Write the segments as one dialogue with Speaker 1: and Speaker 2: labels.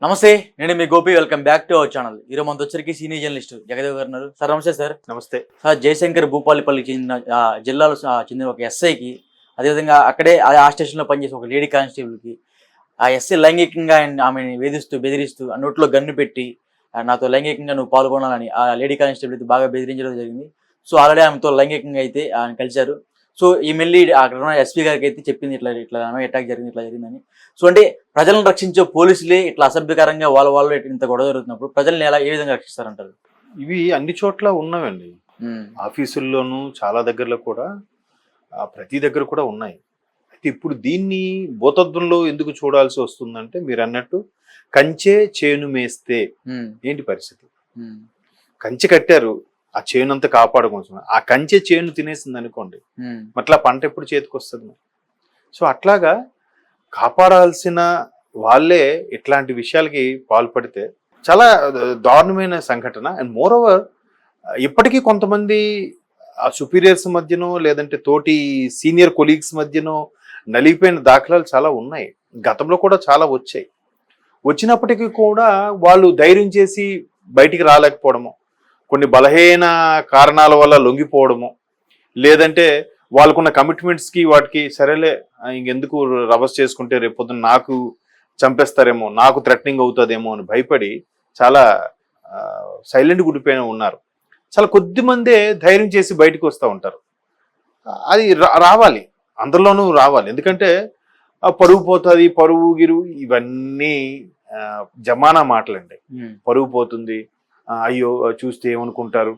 Speaker 1: నమస్తే, నేను మీ Gopi. Welcome back to our channel. ఈరోజు మనతో వచ్చరికి సీనియర్ జర్నలిస్ట్ జగదేవ్ గారు ఉన్నారు. సార్ నమస్తే. సార్
Speaker 2: నమస్తే.
Speaker 1: సార్, జయశంకర్ భూపాలపల్లికి చెందిన జిల్లాలో చెందిన ఒక ఎస్ఐకి, అదేవిధంగా అక్కడే ఆ స్టేషన్లో పనిచేసే ఒక లేడీ కానిస్టేబుల్కి ఆ ఎస్ఐ లైంగికంగా ఆమెను వేధిస్తూ బెదిరిస్తూ ఆ నోట్లో గన్ను పెట్టి నాతో లైంగికంగా నువ్వు పాల్గొనాలని ఆ లేడీ కానిస్టేబుల్ అయితే బాగా బెదిరించడం జరిగింది. సో ఆల్రెడీ ఆమెతో లైంగికంగా అయితే ఆయన కలిశారు. సో ఈ మెల్లి అక్కడ ఉన్న ఎస్పీ గారికి అయితే చెప్పింది ఇట్లా అటాక్ జరిగింది, ఇట్లా జరిగిందని. సో అంటే ప్రజలను రక్షించే పోలీసులే ఇట్లా అసభ్యకరంగా వాళ్ళు ఇంత గొడవ జరుగుతున్నప్పుడు ప్రజల్ని ఏ విధంగా రక్షిస్తారంటారు?
Speaker 2: ఇవి అన్ని చోట్ల ఉన్నవండి. ఆఫీసుల్లోనూ చాలా దగ్గరలో కూడా ప్రతి దగ్గర కూడా ఉన్నాయి. అయితే ఇప్పుడు దీన్ని భూతద్దంలో ఎందుకు చూడాల్సి వస్తుందంటే, మీరు అన్నట్టు కంచె చేను మేస్తే ఏంటి పరిస్థితి? కంచె కట్టారు, ఆ చేను అంతా కాపాడుకోవచ్చు. ఆ కంచె చేను తినేసింది అనుకోండి, మట్లా పంట ఎప్పుడు చేతికి వస్తుంది? సో అట్లాగా కాపాడాల్సిన వాళ్ళే ఇట్లాంటి విషయాలకి పాల్పడితే చాలా దారుణమైన సంఘటన. అండ్ మోర్ ఓవర్ ఇప్పటికీ కొంతమంది ఆ సుపీరియర్స్ మధ్యనో లేదంటే తోటి సీనియర్ కొలీగ్స్ మధ్యనో నలిగిపోయిన దాఖలాలు చాలా ఉన్నాయి. గతంలో కూడా చాలా వచ్చాయి. వచ్చినప్పటికీ కూడా వాళ్ళు ధైర్యం చేసి బయటికి రాలేకపోవడము, కొన్ని బలహీన కారణాల వల్ల లొంగిపోవడము, లేదంటే వాళ్ళకున్న కమిట్మెంట్స్కి వాటికి సరేలే ఇంకెందుకు రవస్ చేసుకుంటే రేపొద్దున నాకు చంపేస్తారేమో, నాకు థ్రెటనింగ్ అవుతుందేమో అని భయపడి చాలా సైలెంట్ గుడిపోయిన ఉన్నారు. చాలా కొద్ది మందే ధైర్యం చేసి బయటకు వస్తూ ఉంటారు. అది రావాలి, అందరిలోనూ రావాలి. ఎందుకంటే పరువు పోతుంది, పరువు గిరు ఇవన్నీ జమానా మాటలండి. పరువు పోతుంది, అయ్యో చూస్తే ఏమనుకుంటారు?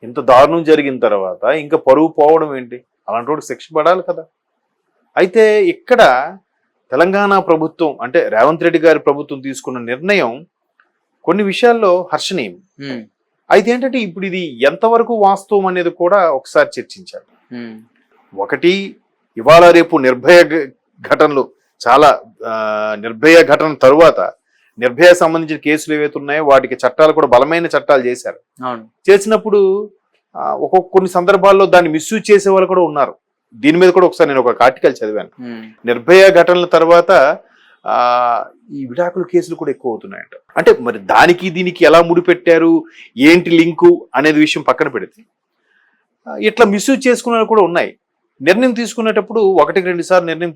Speaker 2: ఇంత దారుణం జరిగిన తర్వాత ఇంకా పరువు పోవడం ఏంటి? అలాంటి వాడు శిక్ష పడాలి కదా. అయితే ఇక్కడ తెలంగాణ ప్రభుత్వం అంటే రేవంత్ రెడ్డి గారి ప్రభుత్వం తీసుకున్న నిర్ణయం కొన్ని విషయాల్లో హర్షణీయం. అయితే ఏంటంటే ఇప్పుడు ఇది ఎంతవరకు వాస్తవం అనేది కూడా ఒకసారి చర్చించాలి. ఒకటి, ఇవాళ రేపు నిర్భయ ఘటనలు చాలా నిర్భయ ఘటన తరువాత నిర్భయ సంబంధించిన కేసులు ఏవైతే ఉన్నాయో వాటికి చట్టాలు కూడా బలమైన చట్టాలు చేశారు. చేసినప్పుడు కొన్ని సందర్భాల్లో దాన్ని మిస్యూజ్ చేసే వాళ్ళు కూడా ఉన్నారు. దీని మీద కూడా ఒకసారి నేను ఒక ఆర్టికల్ చదివాను. నిర్భయ ఘటనల తర్వాత ఈ విడాకుల కేసులు కూడా ఎక్కువ అవుతున్నాయంట. అంటే మరి దానికి దీనికి ఎలా ముడిపెట్టారు, ఏంటి లింకు అనేది విషయం పక్కన పెడితే ఇట్లా మిస్యూజ్ చేసుకునే కూడా ఉన్నాయి. నిర్ణయం తీసుకునేటప్పుడు 1-2 సార్లు నిర్ణయం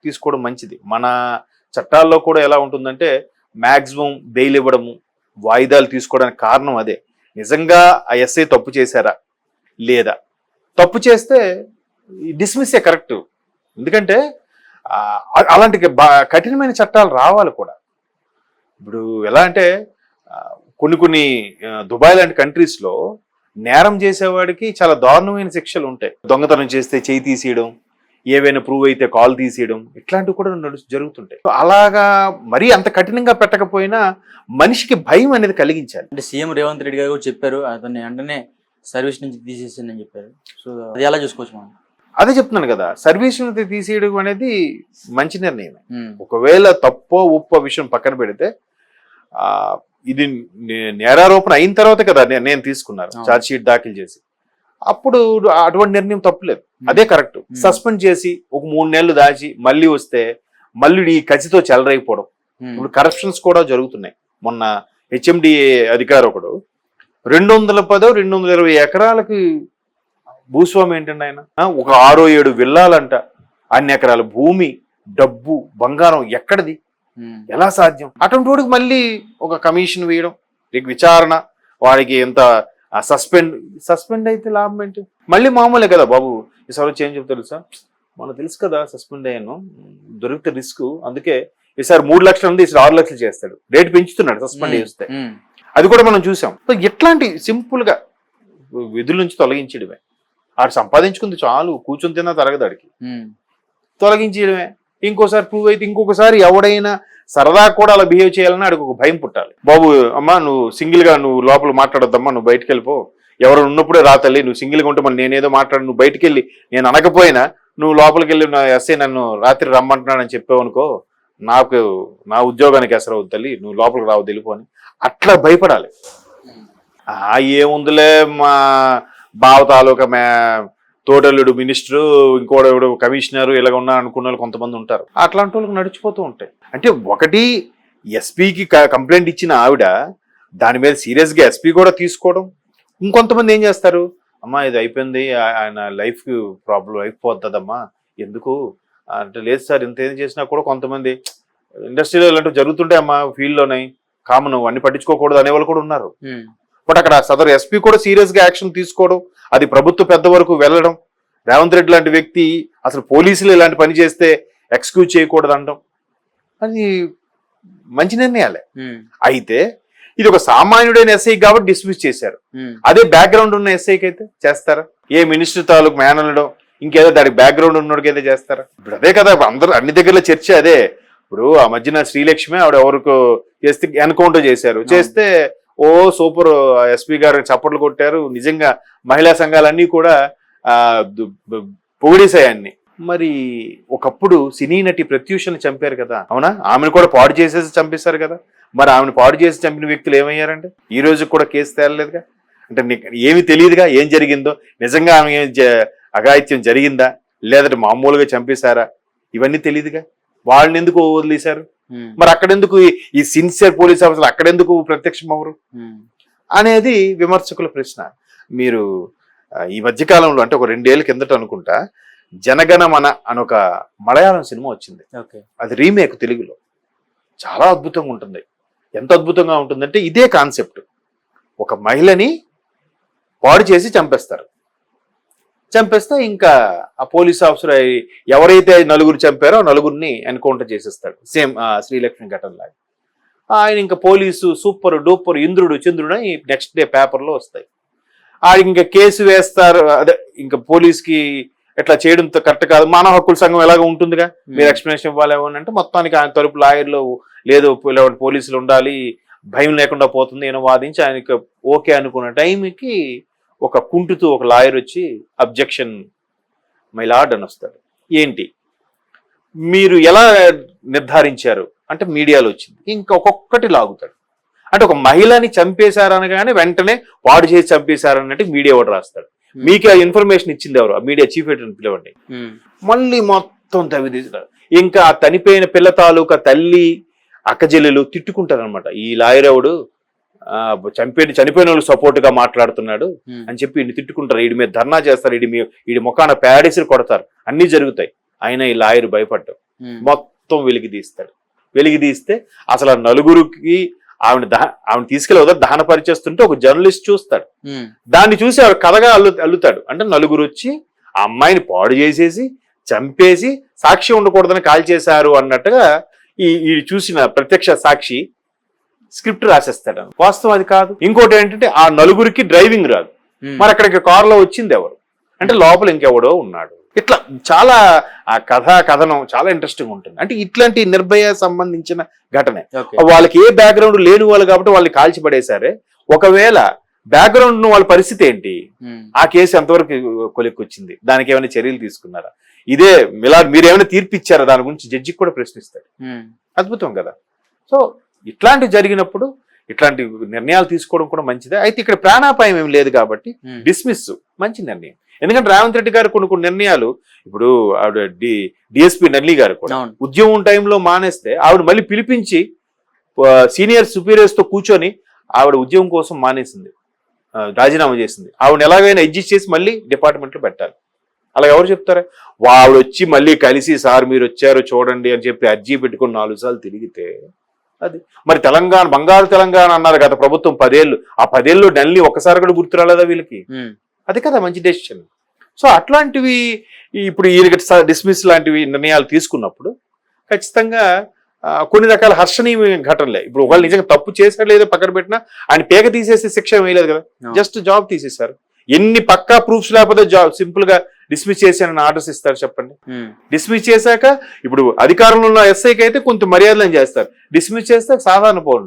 Speaker 2: తీసుకోవడం మంచిది. మన చట్టాల్లో కూడా ఎలా ఉంటుందంటే మ్యాక్సిమం బెయిల్ ఇవ్వడము, వాయిదాలు తీసుకోవడానికి కారణం అదే. నిజంగా ఆ ఎస్ఐ తప్పు చేశారా లేదా? తప్పు చేస్తే డిస్మిస్సే కరెక్ట్. ఎందుకంటే అలాంటి కఠినమైన చట్టాలు రావాలి కూడా. ఇప్పుడు ఎలా అంటే కొన్ని దుబాయ్ లాంటి కంట్రీస్లో నేరం చేసేవాడికి చాలా దారుణమైన శిక్షలు ఉంటాయి. దొంగతనం చేస్తే చేయి తీసేయడం, ఏవైనా ప్రూవ్ అయితే కాల్ తీసేయడం, ఇట్లాంటివి కూడా జరుగుతుంటాయి. అలాగా మరీ అంత కఠినంగా పెట్టకపోయినా మనిషికి భయం అనేది కలిగించాలి.
Speaker 1: అంటే సీఎం రేవంత్ రెడ్డి గారు చెప్పారు, అతన్ని వెంటనే సర్వీస్ నుంచి తీసేసిందని చెప్పారు. సో అది ఎలా చూసుకోవచ్చు మనం?
Speaker 2: అదే చెప్తున్నాను కదా, సర్వీస్ నుంచి తీసేయడం అనేది మంచి నిర్ణయం. ఒకవేళ తప్పో ఉప్పో విషయం పక్కన పెడితే ఇది నేరారోపణ అయిన తర్వాత కదా నేను తీసుకున్నారు, ఛార్జ్ షీట్ దాఖలు చేసి. అప్పుడు అటువంటి నిర్ణయం తప్పులేదు, అదే కరెక్ట్. సస్పెండ్ చేసి ఒక 3 నెలలు దాచి మళ్ళీ వస్తే మళ్ళీ ఈ కసితో చెలరైపోవడం. ఇప్పుడు కరప్షన్స్ కూడా జరుగుతున్నాయి. మొన్న హెచ్ఎండిఏ అధికారి ఒకడు 220 ఎకరాలకి భూస్వామి ఏంటండి ఆయన, ఒక 6-7 విల్లాలంట, అన్ని ఎకరాల భూమి, డబ్బు, బంగారం ఎక్కడిది, ఎలా సాధ్యం? అటువంటి వాడికి మళ్ళీ ఒక కమిషన్ వేయడం, విచారణ, వాడికి ఎంత సస్పెండ్ అయితే లాభం ఏంటి? మళ్ళీ మామూలే కదా బాబు. ఈసారి వచ్చి ఏం చెప్తారు తెలుసా, మనకు తెలుసు కదా సస్పెండ్ అయ్యాను, దొరికితే రిస్క్, అందుకే ఈసారి 3 లక్షలు ఉంది, ఈసారి 6 లక్షలు చేస్తాడు, రేటు పెంచుతున్నాడు సస్పెండ్ చేస్తే. అది కూడా మనం చూసాం. ఇట్లాంటి సింపుల్ గా విధుల నుంచి తొలగించడమే. ఆడు సంపాదించుకుంది చాలు, కూర్చొని తిన్నా తరగదాడికి, తొలగించడమే. ఇంకోసారి ప్రూవ్ అయితే ఇంకొకసారి ఎవడైనా సరదా కూడా అలా బిహేవ్ చేయాలని ఆడికి ఒక భయం పుట్టాలి. బాబు అమ్మా నువ్వు సింగిల్ గా నువ్వు లోపల మాట్లాడొద్దమ్మా, నువ్వు బయటకు వెళ్ళిపో, ఎవరు ఉన్నప్పుడే రాతల్లి, నువ్వు సింగిల్ గా ఉంటే మళ్ళీ నేనేదో మాట్లాడు, నువ్వు బయటకు వెళ్ళి నేను అనకపోయినా నువ్వు లోపలికి వెళ్ళి నా ఎస్ఐ నన్ను రాత్రి రమ్మంటున్నానని చెప్పావు అనుకో, నాకు నా ఉద్యోగానికి ఎసరు అవుతుంది, నువ్వు లోపలికి రావద్దు వెళ్ళిపో అని అట్లా భయపడాలి. ఏముందిలే మా బావ తాలూకా తోటలుడు మినిస్టరు, ఇంకోడు కమిషనర్ ఇలాగ ఉన్నా అనుకున్న వాళ్ళు కొంతమంది ఉంటారు. అట్లాంటి వాళ్ళకి నడిచిపోతూ ఉంటాయి. అంటే ఒకటి ఎస్పీకి కంప్లైంట్ ఇచ్చిన ఆవిడ దాని మీద సీరియస్గా ఎస్పీ కూడా తీసుకోవడం. ఇంకొంతమంది ఏం చేస్తారు, అమ్మా ఇది అయిపోయింది, ఆయన లైఫ్ ప్రాబ్లం అయిపోతుందమ్మా, ఎందుకు అంటే లేదు సార్ ఇంత ఏం చేసినా కూడా కొంతమంది ఇండస్ట్రీలో ఇలాంటివి జరుగుతుంటాయి అమ్మా, ఫీల్డ్లోనే కామన్, అన్ని పట్టించుకోకూడదు అనేవాళ్ళు కూడా ఉన్నారు. బట్ అక్కడ సదరు ఎస్పీ కూడా సీరియస్ గా యాక్షన్ తీసుకోవడం, అది ప్రభుత్వ పెద్ద వరకు వెళ్ళడం, రేవంత్ రెడ్డి లాంటి వ్యక్తి అసలు పోలీసులు ఇలాంటి పని చేస్తే ఎక్స్క్యూజ్ చేయకూడదు అనడం, అది మంచి నిర్ణయాలే. అయితే ఇది ఒక సామాన్యుడైన ఎస్ఐ కాబట్టి డిస్మిస్ చేశారు. అదే బ్యాక్గ్రౌండ్ ఉన్న ఎస్ఐకి అయితే చేస్తారా? ఏ మినిస్టర్ తాలూకు మేనలడం, ఇంకేదో దానికి బ్యాక్గ్రౌండ్ ఉన్నోడికి అయితే చేస్తారా? ఇప్పుడు అదే కదా అందరు అన్ని దగ్గరలో చర్చ అదే. ఇప్పుడు ఆ మధ్యన శ్రీలక్ష్మి ఆవిడ ఎవరికి చేస్తే ఎన్కౌంటర్ చేశారు, చేస్తే ఓ సూపర్ ఎస్పీ గారు చప్పట్లు కొట్టారు. నిజంగా మహిళా సంఘాలన్నీ కూడా పొగిడేశాయన్ని. మరి ఒకప్పుడు సినీ నటి ప్రత్యూషని చంపారు కదా, అవునా? ఆమెను కూడా పాడు చేసేసి చంపేశారు కదా. మరి ఆమెను పాడు చేసి చంపిన వ్యక్తులు ఏమయ్యారంటే ఈ రోజు కూడా కేసు తేలలేదుగా. అంటే ఏమి తెలియదుగా ఏం జరిగిందో, నిజంగా ఆమె అఘాయిత్యం జరిగిందా లేదంటే మామూలుగా చంపేశారా, ఇవన్నీ తెలియదుగా. వాళ్ళని ఎందుకు వదిలేశారు? మరి అక్కడెందుకు ఈ సిన్సియర్ పోలీస్ ఆఫీసర్లు అక్కడెందుకు ప్రత్యక్షం అవరు అనేది విమర్శకుల ప్రశ్న. మీరు ఈ మధ్యకాలంలో అంటే ఒక 2 ఏళ్ల కిందట అనుకుంటా జనగణమన అని ఒక మలయాళం సినిమా వచ్చింది. అది రీమేక్ తెలుగులో. చాలా అద్భుతంగా ఉంటుంది. ఎంత అద్భుతంగా ఉంటుందంటే ఇదే కాన్సెప్ట్. ఒక మహిళని పాడు చేసి చంపేస్తే ఇంకా ఆ పోలీస్ ఆఫీసర్ ఎవరైతే 9 చంపారో 9 ఎన్కౌంటర్ చేసేస్తాడు. సేమ్ శ్రీలక్ష్మి ఘటనలాగా. ఆయన ఇంకా పోలీసు సూపర్ డూపర్ ఇంద్రుడు చంద్రుడు అని నెక్స్ట్ డే పేపర్లో వస్తాయి. ఆయన ఇంకా కేసు వేస్తారు. అదే ఇంకా పోలీస్కి ఎట్లా చేయడం కరెక్ట్ కాదు, మానవ హక్కుల సంఘం ఎలాగ ఉంటుందిగా, మీరు ఎక్స్ప్లెనేషన్ ఇవ్వాలి అంటే మొత్తానికి ఆయన తరపు లాయర్లు లేదు పోలీసులు ఉండాలి, భయం లేకుండా పోతుంది అని వాదించి ఆయనకి ఓకే అనుకున్న టైంకి ఒక కుంటుతూ ఒక లాయర్ వచ్చి అబ్జెక్షన్ మై లార్డ్ అని వస్తాడు. ఏంటి మీరు ఎలా నిర్ధారించారు అంటే మీడియాలో వచ్చింది. ఇంకా ఒక్కొక్కటి లాగుతాడు. అంటే ఒక మహిళని చంపేశారనగానే వెంటనే వాడు చేసి చంపేశారన్నట్టు మీడియా ఒకటి రాస్తాడు. మీకు ఆ ఇన్ఫర్మేషన్ ఇచ్చింది ఎవరు? ఆ మీడియా చీఫ్ ఎడిటర్ పిలవండి. మళ్ళీ మొత్తం తవ్విదీస్తారు. ఇంకా ఆ చనిపోయిన పిల్ల తాలూకా తల్లి అక్కజెల్లెలు తిట్టుకుంటారనమాట. ఈ లాయర్ ఎవడు చనిపోయిన వాళ్ళు సపోర్ట్ గా మాట్లాడుతున్నాడు అని చెప్పి వీడిని తిట్టుకుంటారు. వీడి మీద ధర్నా చేస్తారు, వీడి ముఖాన ప్యాడేసి కొడతారు. అన్ని జరుగుతాయి. అయినా ఈ లాయర్ భయపడ్డాడు. మొత్తం వెలికి తీస్తే అసలు ఆ 9కి ఆవిడ తీసుకెళ్ళి దహన పరిచేస్తుంటే ఒక జర్నలిస్ట్ చూస్తాడు. దాన్ని చూసి ఆవిడ కథగా అల్లుతాడు. అంటే 9 వచ్చి ఆ అమ్మాయిని పాడు చేసేసి చంపేసి సాక్షి ఉండకూడదని కాల్ చేశారు అన్నట్టుగా ఈ చూసిన ప్రత్యక్ష సాక్షి స్క్రిప్ట్ రాసేస్తాడు. వాస్తవం అది కాదు. ఇంకోటి ఏంటంటే ఆ 9కి డ్రైవింగ్ రాదు. మరి అక్కడికి కారులో వచ్చింది ఎవరు అంటే లోపల ఇంకెవడో ఉన్నాడు. ఇట్లా చాలా ఆ కథనం చాలా ఇంట్రెస్టింగ్ ఉంటుంది. అంటే ఇట్లాంటి నిర్భయ సంబంధించిన ఘటనే. వాళ్ళకి ఏ బ్యాక్గ్రౌండ్ లేని వాళ్ళు కాబట్టి వాళ్ళని కాల్చిపడేశారే. ఒకవేళ బ్యాక్గ్రౌండ్ వాళ్ళ పరిస్థితి ఏంటి, ఆ కేసు ఎంతవరకు కొలిక్కొచ్చింది, దానికి ఏమైనా చర్యలు తీసుకున్నారా, ఇదే మీరేమైనా తీర్పు ఇచ్చారా దాని గురించి జడ్జికి కూడా ప్రశ్నిస్తాడు. అద్భుతం కదా. సో ఇట్లాంటివి జరిగినప్పుడు ఇట్లాంటి నిర్ణయాలు తీసుకోవడం కూడా మంచిదే. అయితే ఇక్కడ ప్రాణాపాయం ఏమి లేదు కాబట్టి డిస్మిస్ మంచి నిర్ణయం. ఎందుకంటే రేవంత్ రెడ్డి గారు కొన్ని నిర్ణయాలు, ఇప్పుడు ఆవిడ డిఎస్పీ నల్లి గారు కూడా ఉద్యమం టైంలో మానేస్తే ఆవిడ మళ్ళీ పిలిపించి సీనియర్ సుపీరియర్స్ తో కూర్చొని ఆవిడ ఉద్యమం కోసం మానేసింది, రాజీనామా చేసింది. ఆవిడ ఎలాగైనా అడ్జస్ట్ చేసి మళ్ళీ డిపార్ట్మెంట్లో పెట్టాలి. అలా ఎవరు చెప్తారా? ఆవిడ వచ్చి మళ్ళీ కలిసి సార్ మీరు వచ్చారు చూడండి అని చెప్పి అర్జీ పెట్టుకుని 4 సార్లు తిరిగితే అది మరి తెలంగాణ బంగారు తెలంగాణ అన్నారు కదా ప్రభుత్వం 10 ఏళ్ళు. ఆ 10 ఏళ్ళు నల్లి ఒక్కసారి కూడా గుర్తు రాలేదా వీళ్ళకి? అది కదా మంచి డెసిషన్. సో అట్లాంటివి ఇప్పుడు ఈ డిస్మిస్ లాంటివి నిర్ణయాలు తీసుకున్నప్పుడు ఖచ్చితంగా కొన్ని రకాల హర్షణీయ ఘటనలే. ఇప్పుడు ఒకళ్ళు నిజంగా తప్పు చేశారు లేదో పక్కన పెట్టినా ఆయన పేక తీసేసి శిక్ష వేయలేదు కదా, జస్ట్ జాబ్ తీసేశారు. ఎన్ని పక్కా ప్రూఫ్స్ లేకపోతే జాబ్ సింపుల్ గా డిస్మిస్ చేశానని ఆర్డర్స్ ఇస్తారు చెప్పండి. డిస్మిస్ చేశాక ఇప్పుడు అధికారంలో ఉన్న ఎస్ఐకి అయితే కొంత మర్యాదలను చేస్తారు, డిస్మిస్ చేస్తే సాధారణ పౌరులు